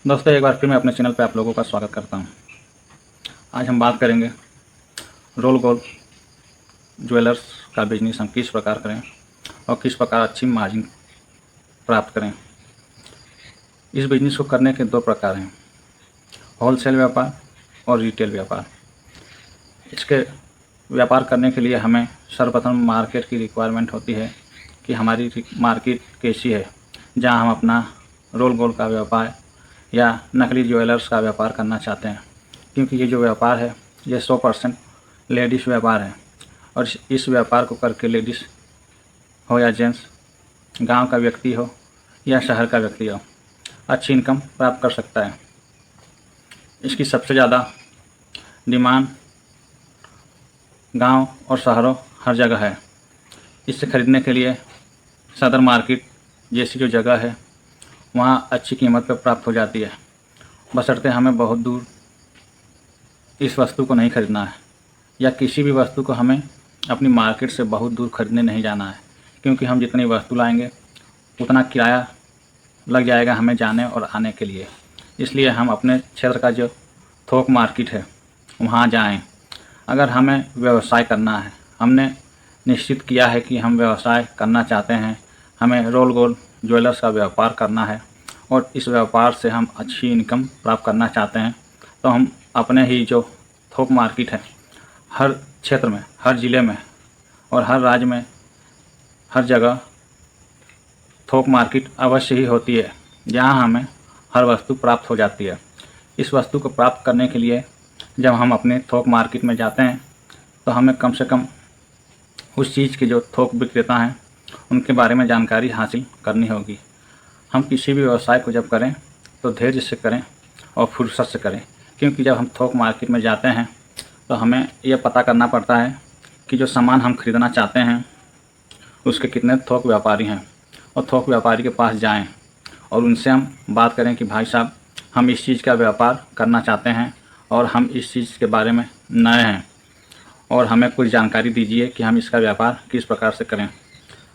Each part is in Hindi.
दोस्तों, एक बार फिर मैं अपने चैनल पे आप लोगों का स्वागत करता हूँ। आज हम बात करेंगे रोल गोल्ड ज्वेलर्स का बिजनेस हम किस प्रकार करें और किस प्रकार अच्छी मार्जिन प्राप्त करें। इस बिजनेस को करने के दो प्रकार हैं, होलसेल व्यापार और रिटेल व्यापार। इसके व्यापार करने के लिए हमें सर्वप्रथम मार्केट की रिक्वायरमेंट होती है कि हमारी मार्केट कैसी है, जहाँ हम अपना रोल गोल्ड का व्यापार या नकली ज्वेलर्स का व्यापार करना चाहते हैं। क्योंकि ये जो व्यापार है ये 100% लेडीज़ व्यापार है और इस व्यापार को करके लेडीज़ हो या जेंट्स, गांव का व्यक्ति हो या शहर का व्यक्ति हो, अच्छी इनकम प्राप्त कर सकता है। इसकी सबसे ज़्यादा डिमांड गांव और शहरों हर जगह है। इसे खरीदने के लिए सदर मार्केट जैसी जो जगह है वहाँ अच्छी कीमत पर प्राप्त हो जाती है, बशर्ते हमें बहुत दूर इस वस्तु को नहीं खरीदना है या किसी भी वस्तु को हमें अपनी मार्केट से बहुत दूर खरीदने नहीं जाना है। क्योंकि हम जितनी वस्तु लाएंगे उतना किराया लग जाएगा हमें जाने और आने के लिए। इसलिए हम अपने क्षेत्र का जो थोक मार्केट है वहाँ जाएं। अगर हमें व्यवसाय करना है, हमने निश्चित किया है कि हम व्यवसाय करना चाहते हैं, हमें रोल गोल्ड ज्वेलर्स का व्यापार करना है और इस व्यापार से हम अच्छी इनकम प्राप्त करना चाहते हैं, तो हम अपने ही जो थोक मार्केट है हर क्षेत्र में, हर ज़िले में और हर राज्य में, हर जगह थोक मार्केट अवश्य ही होती है, जहाँ हमें हर वस्तु प्राप्त हो जाती है। इस वस्तु को प्राप्त करने के लिए जब हम अपने थोक मार्केट में जाते हैं तो हमें कम से कम उस चीज़ के जो थोक विक्रेता हैं उनके बारे में जानकारी हासिल करनी होगी। हम किसी भी व्यवसाय को जब करें तो धैर्य से करें और फुर्सत से करें। क्योंकि जब हम थोक मार्केट में जाते हैं तो हमें यह पता करना पड़ता है कि जो सामान हम खरीदना चाहते हैं उसके कितने थोक व्यापारी हैं, और थोक व्यापारी के पास जाएं और उनसे हम बात करें कि भाई साहब, हम इस चीज़ का व्यापार करना चाहते हैं और हम इस चीज़ के बारे में नए हैं और हमें कुछ जानकारी दीजिए कि हम इसका व्यापार किस प्रकार से करें।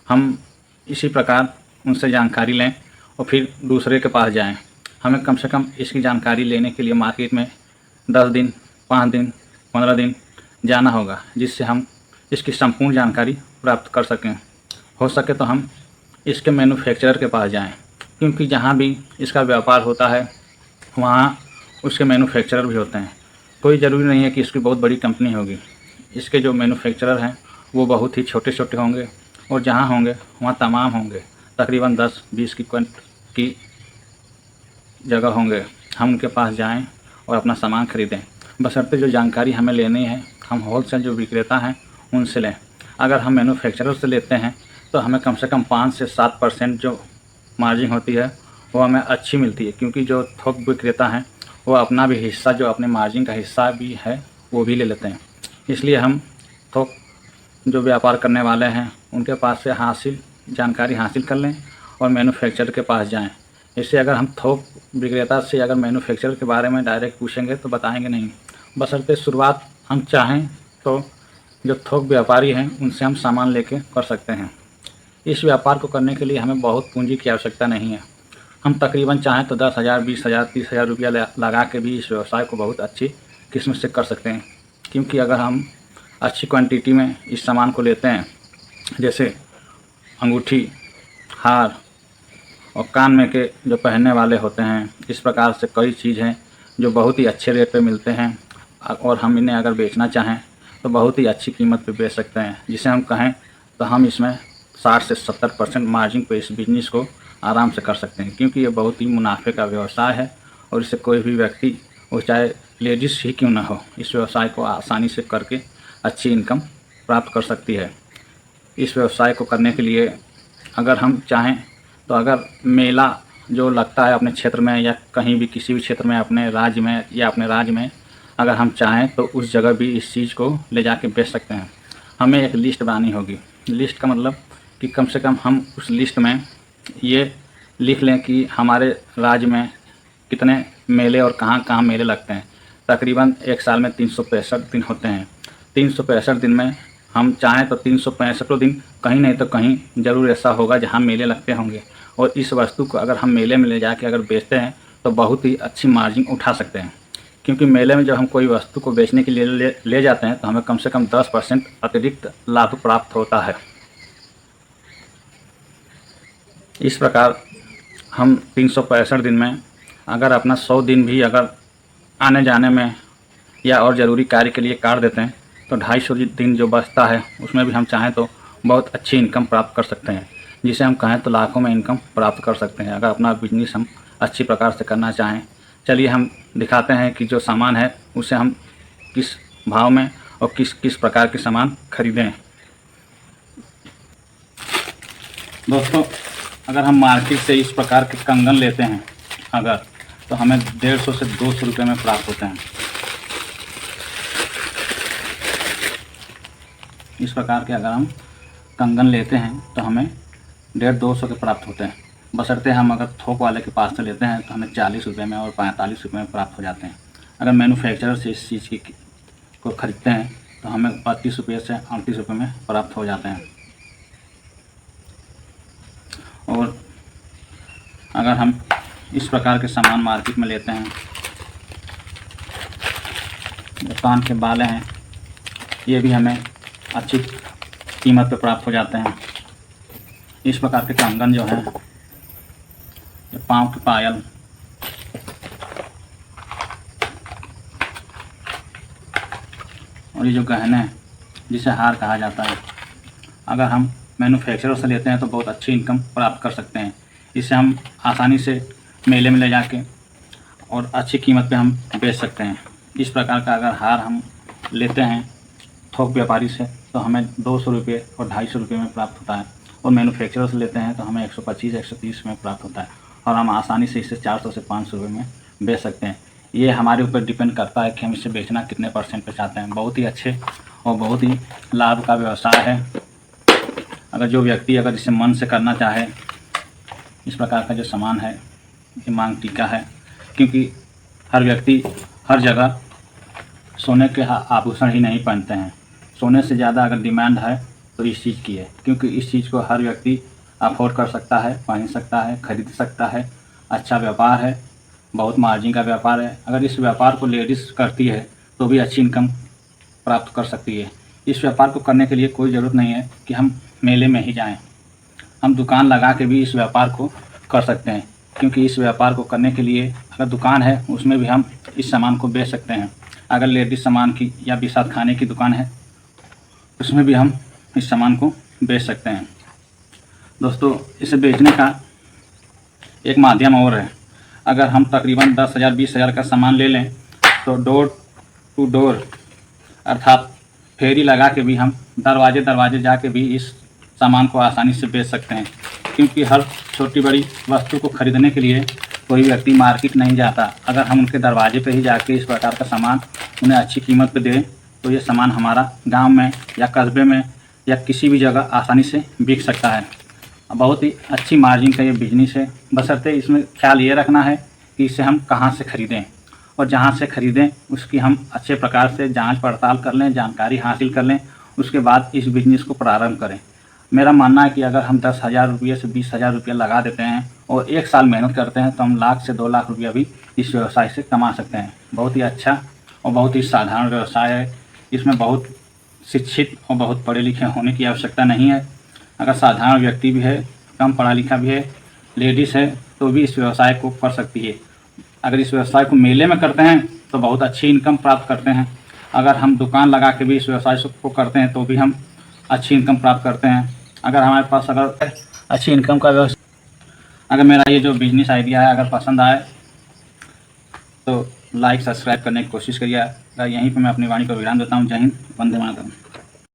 हम इसी प्रकार उनसे जानकारी लें और फिर दूसरे के पास जाएं। हमें कम से कम इसकी जानकारी लेने के लिए मार्केट में 10 दिन, 5 दिन, 15 दिन जाना होगा, जिससे हम इसकी संपूर्ण जानकारी प्राप्त कर सकें। हो सके तो हम इसके मैन्युफैक्चरर के पास जाएं, क्योंकि जहाँ भी इसका व्यापार होता है वहाँ उसके मैन्युफैक्चरर भी होते हैं। कोई ज़रूरी नहीं है कि इसकी बहुत बड़ी कंपनी होगी। इसके जो मैन्युफैक्चरर हैं वो बहुत ही छोटे छोटे होंगे और जहाँ होंगे वहाँ तमाम होंगे, तकरीबन 10-20 की जगह होंगे। हम उनके पास जाएं और अपना सामान खरीदें, बशर्ते जो जानकारी हमें लेनी है हम होलसेल जो विक्रेता हैं उनसे लें। अगर हम मैन्युफैक्चरर से लेते हैं तो हमें कम से कम 5 से 7% जो मार्जिन होती है वो हमें अच्छी मिलती है। क्योंकि जो थोक विक्रेता हैं वो अपना भी हिस्सा, जो अपने मार्जिन का हिस्सा भी है, वो भी ले लेते हैं। इसलिए हम थोक जो व्यापार करने वाले हैं उनके पास से जानकारी हासिल कर लें और मैन्युफैक्चरर के पास जाएं। इससे अगर हम थोक विक्रेता से अगर मैन्युफैक्चरर के बारे में डायरेक्ट पूछेंगे तो बताएंगे नहीं, बशर्ते शुरुआत हम चाहें तो जो थोक व्यापारी हैं उनसे हम सामान लेके कर सकते हैं। इस व्यापार को करने के लिए हमें बहुत पूंजी की आवश्यकता नहीं है। हम तकरीबन चाहें तो 10,000, 20,000, 30,000 रुपया लगा के भी इस व्यवसाय को बहुत अच्छी किस्म से कर सकते हैं। क्योंकि अगर हम अच्छी क्वांटिटी में इस सामान को लेते हैं, जैसे अंगूठी, हार और कान में के जो पहनने वाले होते हैं, इस प्रकार से कई चीज़ हैं जो बहुत ही अच्छे रेट पे मिलते हैं और हम इन्हें अगर बेचना चाहें तो बहुत ही अच्छी कीमत पे बेच सकते हैं। जिसे हम कहें तो हम इसमें 60 से 70% मार्जिन पे इस बिज़नेस को आराम से कर सकते हैं। क्योंकि ये बहुत ही मुनाफे का व्यवसाय है और इसे कोई भी व्यक्ति, वो चाहे लेडीज़ ही क्यों ना हो, इस व्यवसाय को आसानी से करके अच्छी इनकम प्राप्त कर सकती है। इस व्यवसाय को करने के लिए अगर हम चाहें तो अगर मेला जो लगता है अपने क्षेत्र में या कहीं भी किसी भी क्षेत्र में, अपने राज्य में या अपने राज्य में, अगर हम चाहें तो उस जगह भी इस चीज़ को ले जाके बेच सकते हैं। हमें एक लिस्ट बनानी होगी। लिस्ट का मतलब कि कम से कम हम उस लिस्ट में ये लिख लें कि हमारे राज्य में कितने मेले और कहाँ कहाँ मेले लगते हैं। तकरीबन एक साल में 365 दिन होते हैं। 365 दिन में हम चाहें तो 365 दिन कहीं नहीं तो कहीं ज़रूर ऐसा होगा जहाँ मेले लगते होंगे। और इस वस्तु को अगर हम मेले में ले जाके अगर बेचते हैं तो बहुत ही अच्छी मार्जिन उठा सकते हैं। क्योंकि मेले में जब हम कोई वस्तु को बेचने के लिए ले जाते हैं तो हमें कम से कम 10% अतिरिक्त लाभ प्राप्त होता है। इस प्रकार हम 365 दिन में अगर अपना 100 दिन भी अगर आने जाने में या और ज़रूरी कार्य के लिए काट देते हैं तो 250 दिन जो बचता है उसमें भी हम चाहें तो बहुत अच्छी इनकम प्राप्त कर सकते हैं, जिसे हम कहें तो लाखों में इनकम प्राप्त कर सकते हैं अगर अपना बिजनेस हम अच्छी प्रकार से करना चाहें। चलिए हम दिखाते हैं कि जो सामान है उसे हम किस भाव में और किस किस प्रकार के सामान खरीदें। दोस्तों, अगर हम मार्केट से इस प्रकार के कंगन लेते हैं अगर, तो हमें 150 से 200 रुपये में प्राप्त होते हैं। इस प्रकार के अगर हम कंगन लेते हैं तो हमें 150-200 के प्राप्त होते हैं। बशर्ते हम अगर थोक वाले के पास से लेते हैं तो हमें 40 रुपये में और 45 रुपये में प्राप्त हो जाते हैं। अगर मैन्युफैक्चरर से इस चीज़ को ख़रीदते हैं तो हमें 32 रुपये से 38 रुपये में प्राप्त हो जाते हैं। और अगर हम इस प्रकार के सामान मार्केट में लेते हैं, जो कान के बाले हैं ये भी हमें अच्छी कीमत पे प्राप्त हो जाते हैं। इस प्रकार के कंगन जो हैं, पाँव की पायल, और ये जो गहने जिसे हार कहा जाता है, अगर हम मैन्युफैक्चरर से लेते हैं तो बहुत अच्छी इनकम प्राप्त कर सकते हैं। इसे हम आसानी से मेले में ले जाके और अच्छी कीमत पे हम बेच सकते हैं। इस प्रकार का अगर हार हम लेते हैं थोक व्यापारी से तो हमें 200 रुपये और 250 रुपये में प्राप्त होता है, और मैन्युफैक्चरर से लेते हैं तो हमें 125-130 में प्राप्त होता है, और हम आसानी से इसे 400 से 500 रुपये में बेच सकते हैं। ये हमारे ऊपर डिपेंड करता है कि हम इसे बेचना कितने % पे चाहते हैं। बहुत ही अच्छे और बहुत ही लाभ का व्यवसाय है। अगर जो व्यक्ति अगर इसे मन से करना चाहे, इस प्रकार का जो सामान है ये मांग टीका है, क्योंकि हर व्यक्ति हर जगह सोने के आभूषण ही नहीं पहनते हैं। सोने से ज़्यादा अगर डिमांड है तो इस चीज़ की है, क्योंकि इस चीज़ को हर व्यक्ति अफोर्ड कर सकता है, पहन सकता है, खरीद सकता है। अच्छा व्यापार है, बहुत मार्जिन का व्यापार है। अगर इस व्यापार को लेडीज़ करती है तो भी अच्छी इनकम प्राप्त कर सकती है। इस व्यापार को करने के लिए कोई ज़रूरत नहीं है कि हम मेले में ही जाएं, हम दुकान लगा के भी इस व्यापार को कर सकते हैं। क्योंकि इस व्यापार को करने के लिए अगर दुकान है उसमें भी हम इस सामान को बेच सकते हैं। अगर लेडीज़ सामान की या बिसात खाने की दुकान है उसमें भी हम इस सामान को बेच सकते हैं। दोस्तों, इसे बेचने का एक माध्यम और है। अगर हम तकरीबन 10,000 20,000 का सामान ले लें तो डोर टू डोर अर्थात फेरी लगा के भी हम दरवाजे जाके भी इस सामान को आसानी से बेच सकते हैं। क्योंकि हर छोटी बड़ी वस्तु को खरीदने के लिए कोई व्यक्ति मार्केट नहीं जाता। अगर हम उनके दरवाजे पे ही जाके इस प्रकार का सामान उन्हें अच्छी कीमत पे दें तो ये सामान हमारा गांव में या कस्बे में या किसी भी जगह आसानी से बिक सकता है। बहुत ही अच्छी मार्जिन का ये बिजनेस है। बशर्ते इसमें ख्याल ये रखना है कि इसे हम कहाँ से ख़रीदें, और जहाँ से ख़रीदें उसकी हम अच्छे प्रकार से जांच पड़ताल कर लें, जानकारी हासिल कर लें, उसके बाद इस बिज़नेस को प्रारंभ करें। मेरा मानना है कि अगर हम 10,000 रुपये से 20,000 रुपये लगा देते हैं और 1 साल मेहनत करते हैं तो हम लाख से 2 लाख रुपया भी इस व्यवसाय से कमा सकते हैं। बहुत ही अच्छा और बहुत ही साधारण व्यवसाय है। इसमें बहुत शिक्षित और बहुत पढ़े लिखे होने की आवश्यकता नहीं है। अगर साधारण व्यक्ति भी है, कम पढ़ा लिखा भी है, लेडीज़ है, तो भी इस व्यवसाय को कर सकती है। अगर इस व्यवसाय को मेले में करते हैं तो बहुत अच्छी इनकम प्राप्त करते हैं। अगर हम दुकान लगा के भी इस व्यवसाय को करते हैं तो भी हम अच्छी इनकम प्राप्त करते हैं। अगर हमारे पास अगर अच्छी इनकम का व्यवसाय, अगर मेरा ये जो बिजनेस आइडिया है अगर पसंद आए तो लाइक सब्सक्राइब करने की कोशिश करिए। यहीं पर मैं अपनी वाणी को विराम देता हूँ। जय हिंद, वंदे मातरम।